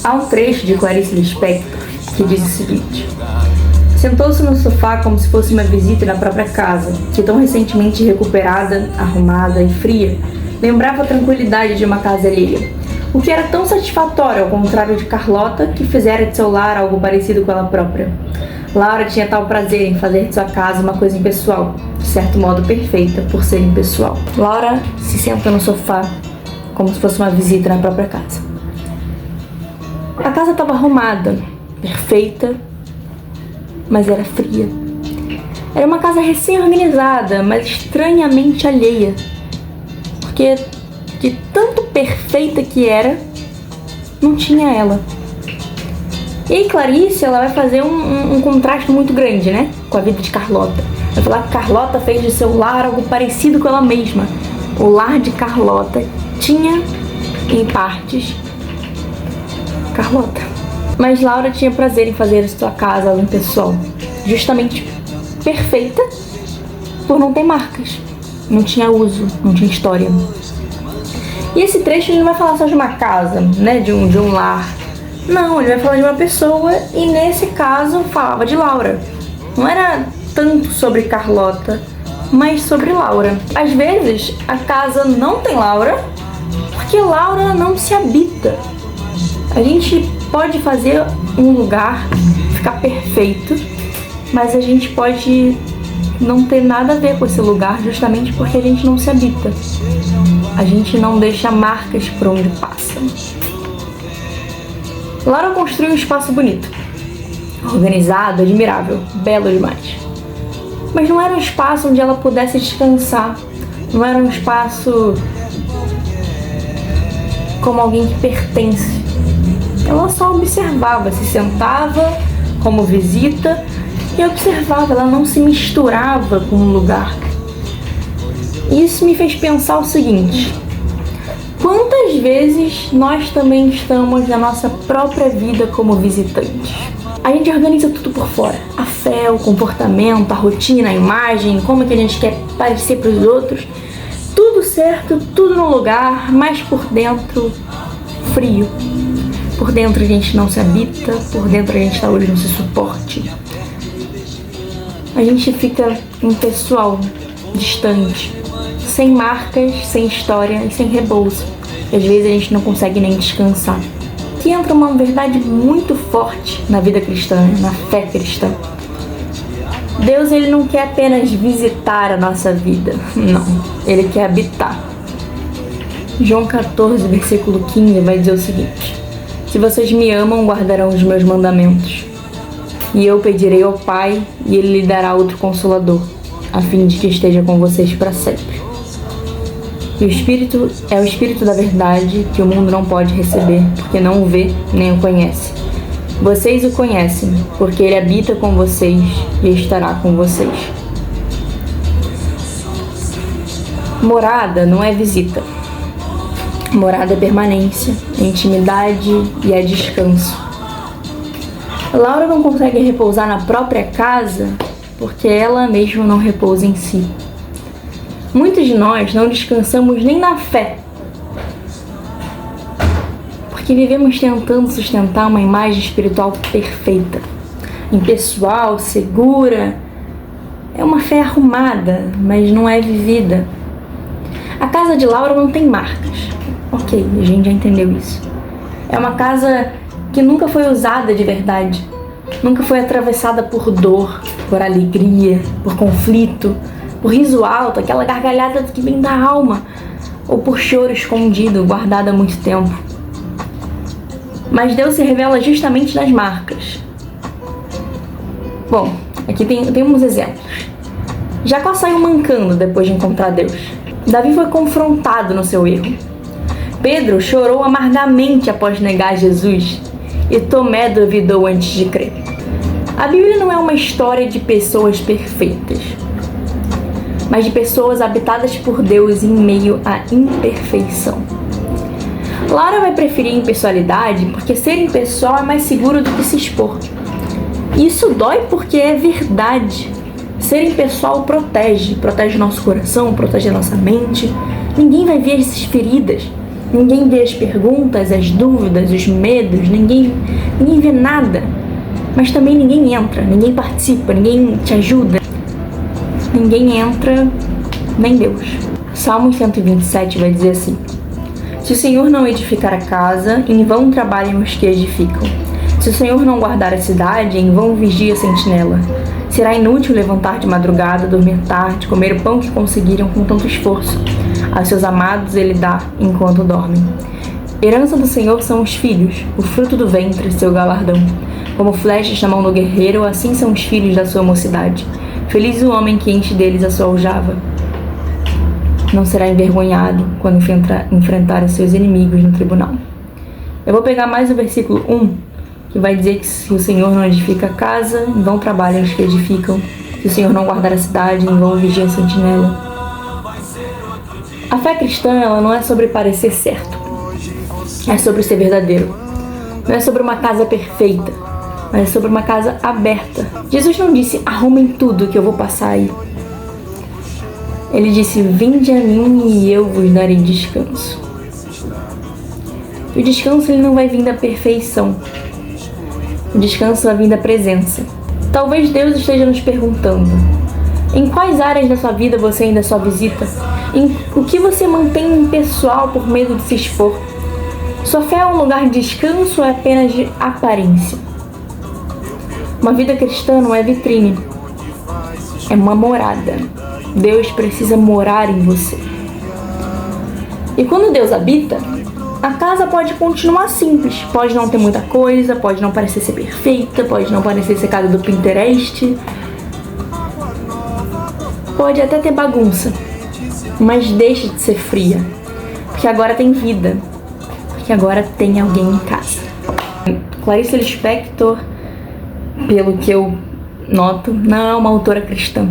Há um trecho de Clarice Lispector que diz o seguinte: sentou-se no sofá como se fosse uma visita na própria casa, que tão recentemente recuperada, arrumada e fria, lembrava a tranquilidade de uma casa alheia, o que era tão satisfatório ao contrário de Carlota, que fizera de seu lar algo parecido com ela própria. Laura tinha tal prazer em fazer de sua casa uma coisa impessoal, de certo modo perfeita por ser impessoal. Laura se senta no sofá como se fosse uma visita na própria casa. A casa estava arrumada, perfeita, mas era fria. Era uma casa recém-organizada, mas estranhamente alheia, porque de tanto perfeita que era, não tinha ela. E aí Clarice, ela vai fazer um contraste muito grande, né, com a vida de Carlota. Vai falar que Carlota fez de seu lar algo parecido com ela mesma. O lar de Carlota tinha, em partes, Carlota. Mas Laura tinha prazer em fazer de sua casa algo impessoal, justamente perfeita por não ter marcas, não tinha uso, não tinha história. E esse trecho ele não vai falar só de uma casa, né, de um lar. Não, ele vai falar de uma pessoa e nesse caso falava de Laura. Não era tanto sobre Carlota, mas sobre Laura. Às vezes a casa não tem Laura porque Laura não se habita. A gente pode fazer um lugar ficar perfeito, mas a gente pode não ter nada a ver com esse lugar justamente porque a gente não se habita. A gente não deixa marcas por onde passa. Laura construiu um espaço bonito, organizado, admirável, belo demais. Mas não era um espaço onde ela pudesse descansar. Não era um espaço como alguém que pertence. Ela só observava, se sentava como visita e observava, ela não se misturava com o lugar. Isso me fez pensar o seguinte: quantas vezes nós também estamos na nossa própria vida como visitantes? A gente organiza tudo por fora. A fé, o comportamento, a rotina, a imagem, como é que a gente quer parecer para os outros. Tudo certo, tudo no lugar, mas por dentro, frio. Por dentro a gente não se habita, por dentro a gente talvez não se suporte. A gente fica impessoal, distante, sem marcas, sem história e sem rebouço. E às vezes a gente não consegue nem descansar. Que entra uma verdade muito forte na vida cristã, na fé cristã. Deus, ele não quer apenas visitar a nossa vida, não. Ele quer habitar. João 14, versículo 15 vai dizer o seguinte: se vocês me amam, guardarão os meus mandamentos. E eu pedirei ao Pai, e Ele lhe dará outro Consolador, a fim de que esteja com vocês para sempre. E o Espírito é o Espírito da verdade, que o mundo não pode receber, porque não o vê nem o conhece. Vocês o conhecem, porque Ele habita com vocês e estará com vocês. Morada não é visita. Morada é permanência, é intimidade e é descanso. Laura não consegue repousar na própria casa porque ela mesma não repousa em si. Muitos de nós não descansamos nem na fé, porque vivemos tentando sustentar uma imagem espiritual perfeita, impessoal, segura. É uma fé arrumada, mas não é vivida. A casa de Laura não tem marcas. Ok, a gente já entendeu isso. É uma casa que nunca foi usada de verdade, nunca foi atravessada por dor, por alegria, por conflito, por riso alto, aquela gargalhada que vem da alma, ou por choro escondido, guardado há muito tempo. Mas Deus se revela justamente nas marcas. Bom, aqui tem uns exemplos. Jacó saiu mancando depois de encontrar Deus. Davi foi confrontado no seu erro. Pedro chorou amargamente após negar Jesus e Tomé duvidou antes de crer. A Bíblia não é uma história de pessoas perfeitas, mas de pessoas habitadas por Deus em meio à imperfeição. Laura vai preferir impessoalidade porque ser impessoal é mais seguro do que se expor. Isso dói porque é verdade. Ser impessoal protege nosso coração, protege nossa mente. Ninguém vai ver essas feridas. Ninguém vê as perguntas, as dúvidas, os medos, ninguém vê nada. Mas também ninguém entra, ninguém participa, ninguém te ajuda. Ninguém entra, nem Deus. Salmo 127 vai dizer assim: se o Senhor não edificar a casa, em vão trabalham os que edificam. Se o Senhor não guardar a cidade, em vão vigia a sentinela. Será inútil levantar de madrugada, dormir tarde, comer o pão que conseguiram com tanto esforço. A seus amados ele dá enquanto dormem. Herança do Senhor são os filhos, o fruto do ventre, seu galardão. Como flechas na mão do guerreiro, assim são os filhos da sua mocidade. Feliz o homem que enche deles a sua aljava. Não será envergonhado quando enfrentar os seus inimigos no tribunal. Eu vou pegar mais o versículo 1, que vai dizer que se o Senhor não edifica a casa, em vão trabalham os que edificam. Se o Senhor não guardar a cidade, em vão vigia a sentinela. A fé cristã, ela não é sobre parecer certo. É sobre ser verdadeiro. Não é sobre uma casa perfeita, mas é sobre uma casa aberta. Jesus não disse, arrumem tudo que eu vou passar aí. Ele disse, vinde a mim e eu vos darei descanso. O descanso ele não vai vir da perfeição. O descanso vai vir da presença. Talvez Deus esteja nos perguntando, em quais áreas da sua vida você ainda só visita? Em o que você mantém pessoal por medo de se expor? Sua fé é um lugar de descanso ou é apenas de aparência? Uma vida cristã não é vitrine, é uma morada. Deus precisa morar em você. E quando Deus habita, a casa pode continuar simples. Pode não ter muita coisa, pode não parecer ser perfeita, pode não parecer ser casa do Pinterest. Pode até ter bagunça, mas deixa de ser fria, porque agora tem vida, porque agora tem alguém em casa. Clarice Lispector, pelo que eu noto, não é uma autora cristã,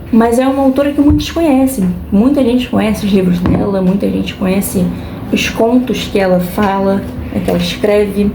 mas é uma autora que muitos conhecem. Muita gente conhece os livros dela, muita gente conhece os contos que ela fala, que ela escreve,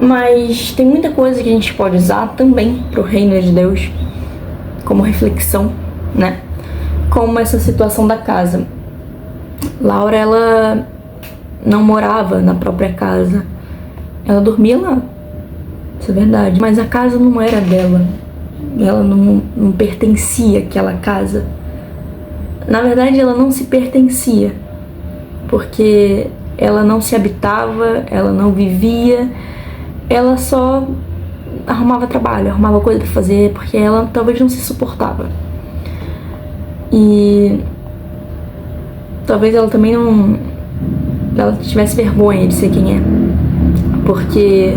mas tem muita coisa que a gente pode usar também para o reino de Deus, como reflexão, né? Como essa situação da casa. Laura, ela não morava na própria casa. Ela dormia lá. Isso é verdade. Mas a casa não era dela. Ela não pertencia àquela casa. Na verdade, ela não se pertencia. Porque ela não se habitava, ela não vivia. Ela só arrumava trabalho, arrumava coisa pra fazer, porque ela talvez não se suportava. E talvez ela também ela tivesse vergonha de ser quem é. Porque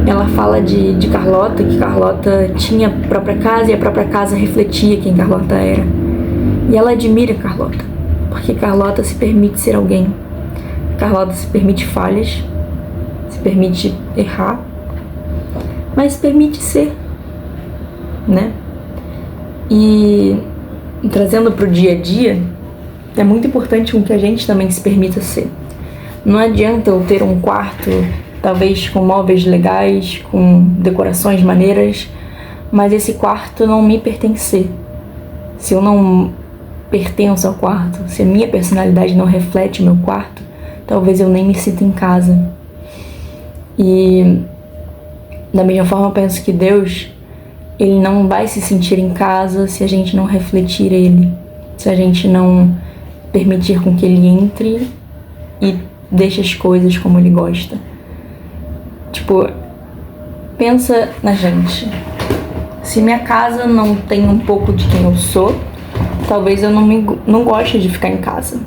ela fala de Carlota, que Carlota tinha a própria casa e a própria casa refletia quem Carlota era. E ela admira Carlota, porque Carlota se permite ser alguém. Carlota se permite falhas, se permite errar, mas permite ser, né? E trazendo para o dia a dia, é muito importante com que a gente também se permita ser. Não adianta eu ter um quarto, talvez com móveis legais, com decorações maneiras, mas esse quarto não me pertencer. Se eu não pertenço ao quarto, se a minha personalidade não reflete meu quarto, talvez eu nem me sinta em casa. E da mesma forma eu penso que Deus, Ele não vai se sentir em casa se a gente não refletir Ele, se a gente não permitir com que Ele entre e deixe as coisas como Ele gosta. Tipo, pensa na gente. Se minha casa não tem um pouco de quem eu sou, talvez eu não goste de ficar em casa,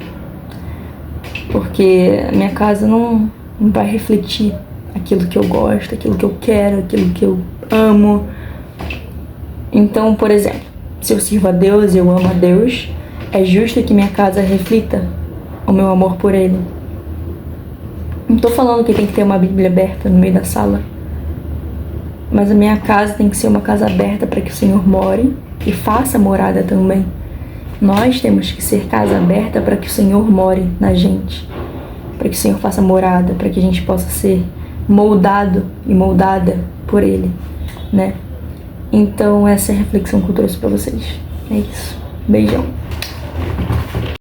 porque a minha casa não vai refletir aquilo que eu gosto, aquilo que eu quero, aquilo que eu amo. Então, por exemplo, se eu sirvo a Deus e eu amo a Deus, é justo que minha casa reflita o meu amor por Ele. Não tô falando que tem que ter uma Bíblia aberta no meio da sala, mas a minha casa tem que ser uma casa aberta para que o Senhor more e faça morada também. Nós temos que ser casa aberta para que o Senhor more na gente, para que o Senhor faça morada, para que a gente possa ser moldado e moldada por Ele, né? Então essa é a reflexão que eu trouxe para vocês. É isso. Beijão.